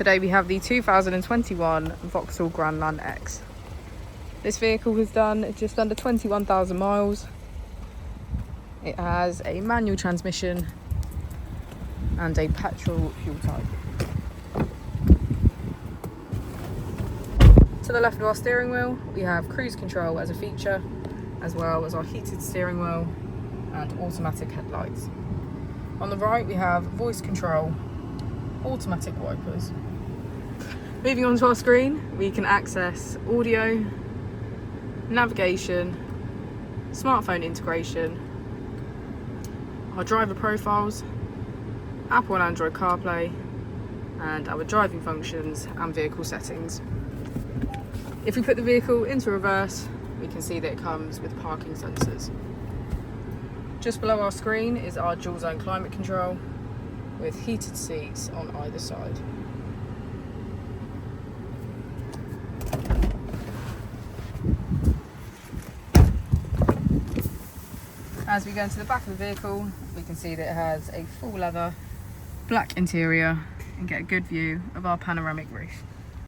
Today we have the 2021 Vauxhall Grandland X. This vehicle has done just under 21,000 miles. It has a manual transmission and a petrol fuel type. To the left of our steering wheel, we have cruise control as a feature, as well as our heated steering wheel and automatic headlights. On the right, we have voice control, automatic wipers. Moving on to our screen, we can access audio, navigation, smartphone integration, our driver profiles, Apple and Android CarPlay, and our driving functions and vehicle settings. If we put the vehicle into reverse, we can see that it comes with parking sensors. Just below our screen is our dual zone climate control with heated seats on either side. As we go into the back of the vehicle, we can see that it has a full leather black interior and get a good view of our panoramic roof.